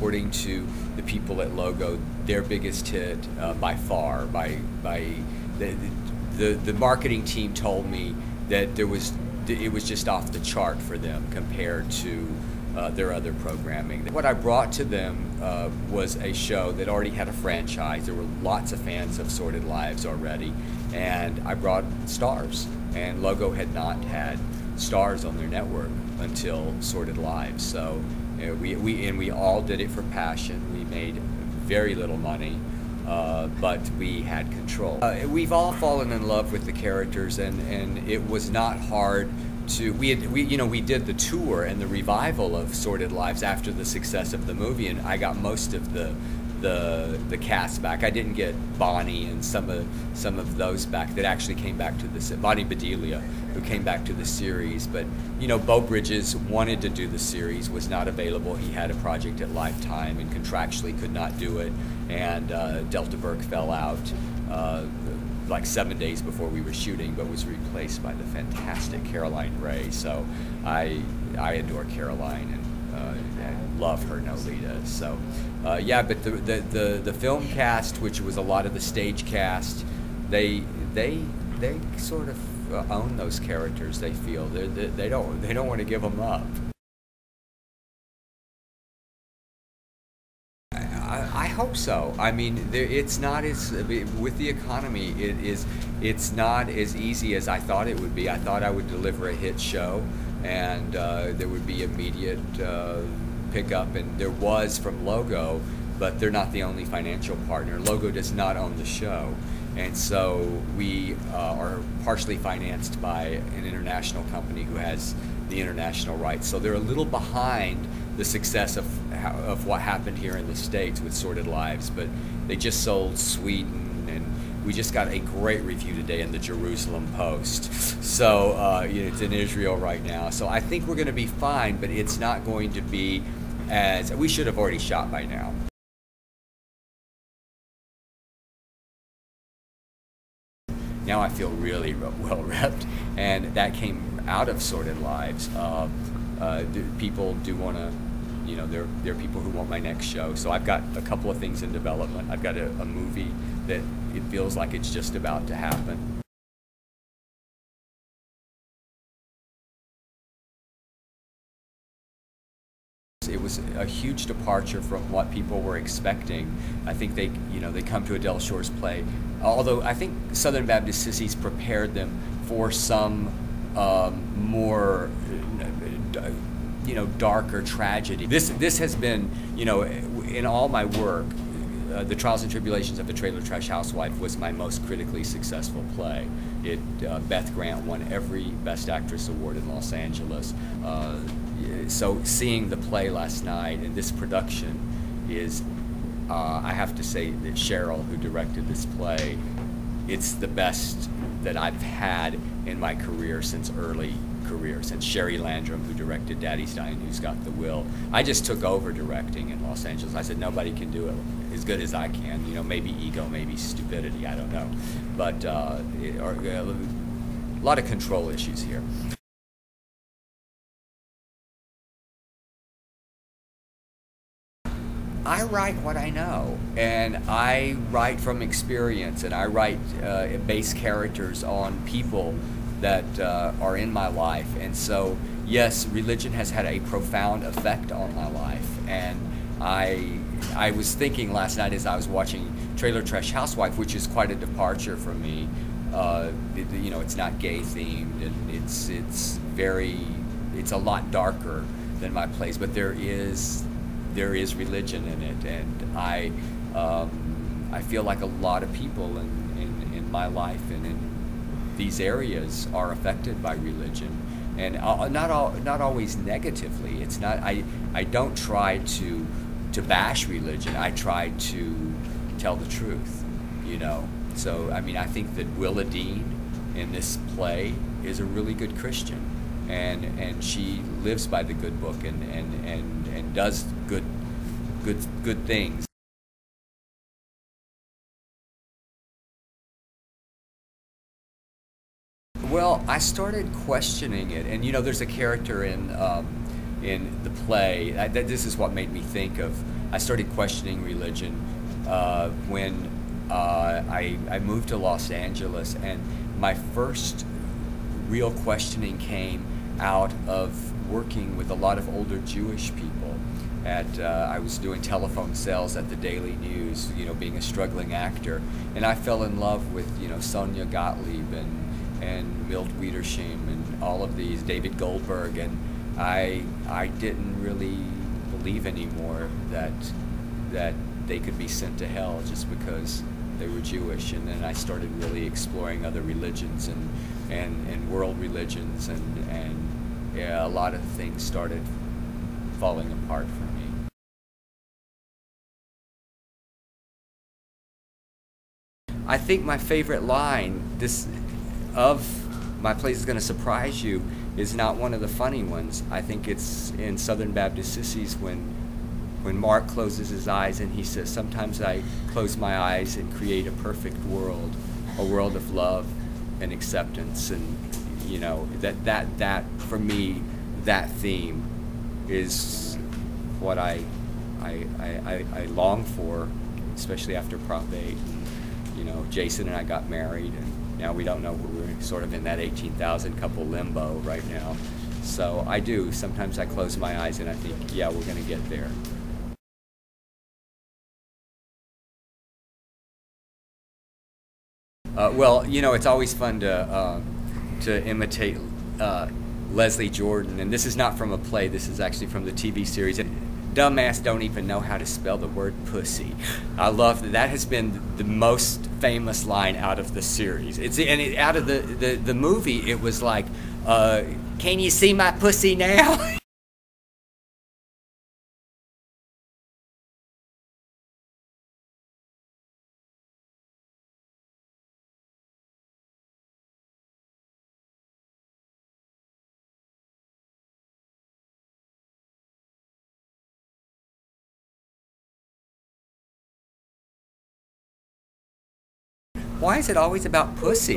according to the people at Logo, their biggest hit by far. The marketing team told me that it was just off the chart for them compared to their other programming. What I brought to them was a show that already had a franchise. There were lots of fans of Sordid Lives already, and I brought stars. And Logo had not had stars on their network until Sordid Lives. So we all did it for passion. We made very little money, but we had control. We've all fallen in love with the characters, and it was not hard to. We did the tour and the revival of Sordid Lives after the success of the movie, and I got most of the cast back. I didn't get Bonnie and some of those back that actually came back to the Bonnie Bedelia, who came back to the series. But Beau Bridges wanted to do the series, was not available. He had a project at Lifetime and contractually could not do it. And Delta Burke fell out like 7 days before we were shooting, but was replaced by the fantastic Caroline Ray. So I adore Caroline and love her Nolita. So yeah, but the film cast, which was a lot of the stage cast, they sort of own those characters. They feel they don't want to give them up. I hope so. I mean, it's not as, with the economy, it's not as easy as I thought it would be. I thought I would deliver a hit show, and there would be immediate pickup, and there was from Logo, but they're not the only financial partner. Logo does not own the show, and so we are partially financed by an international company who has the international rights. So they're a little behind the success of what happened here in the States with Sordid Lives, but they just sold Sweden, and we just got a great review today in the Jerusalem Post. So it's in Israel right now. So I think we're going to be fine, but it's not going to be as, we should have already shot by now. Now I feel really well repped, and that came out of Sordid Lives. People do want to, there are people who want my next show. So I've got a couple of things in development. I've got a movie that it feels like it's just about to happen. It was a huge departure from what people were expecting. I think they come to Adele Shore's play, although I think Southern Baptist Sissies prepared them for some more, darker tragedy. This has been, in all my work, the Trials and Tribulations of the Trailer Trash Housewife was my most critically successful play. Beth Grant won every Best Actress award in Los Angeles. So seeing the play last night and this production is, I have to say that Cheryl, who directed this play, it's the best that I've had in my career since early career, since Sherry Landrum, who directed Daddy's Dying, Who's Got the Will. I just took over directing in Los Angeles. I said nobody can do it as good as I can. Maybe ego, maybe stupidity, I don't know. But a lot of control issues here. I write what I know, and I write from experience, and I write base characters on people that are in my life. And so, yes, religion has had a profound effect on my life. And I was thinking last night as I was watching Trailer Trash Housewife, which is quite a departure from me. It's not gay themed, and it's a lot darker than my plays, but there is religion in it, and I feel like a lot of people in my life and in these areas are affected by religion, and not always negatively. It's not. I don't try to bash religion. I try to tell the truth. So I mean, I think that Willa Dean in this play is a really good Christian, and she lives by the good book and does good things. Well, I started questioning it, and there's a character in in the play. This is what made me think of. I started questioning religion when I moved to Los Angeles, and my first real questioning came out of working with a lot of older Jewish people. I was doing telephone sales at the Daily News, being a struggling actor, and I fell in love with, Sonia Gottlieb and Milt Wiedersheim and all of these, David Goldberg, and I didn't really believe anymore that they could be sent to hell just because they were Jewish. And then I started really exploring other religions and world religions, and yeah, a lot of things started falling apart for me. I think my favorite line of my place is going to surprise you is not one of the funny ones. I think it's in Southern Baptist Sissies when Mark closes his eyes and he says, "Sometimes I close my eyes and create a perfect world, a world of love and acceptance." And that for me, that theme is what I long for, especially after Prop 8. Jason and I got married, and now we don't know. We're sort of in that 18,000 couple limbo right now. So I do. Sometimes I close my eyes and I think, yeah, we're going to get there. Well, it's always fun to imitate Leslie Jordan, and this is not from a play. This is actually from the TV series. Dumbass don't even know how to spell the word pussy. I love that. That has been the most famous line out of the series. Out of the movie, it was like, "Can you see my pussy now?" Why is it always about pussy?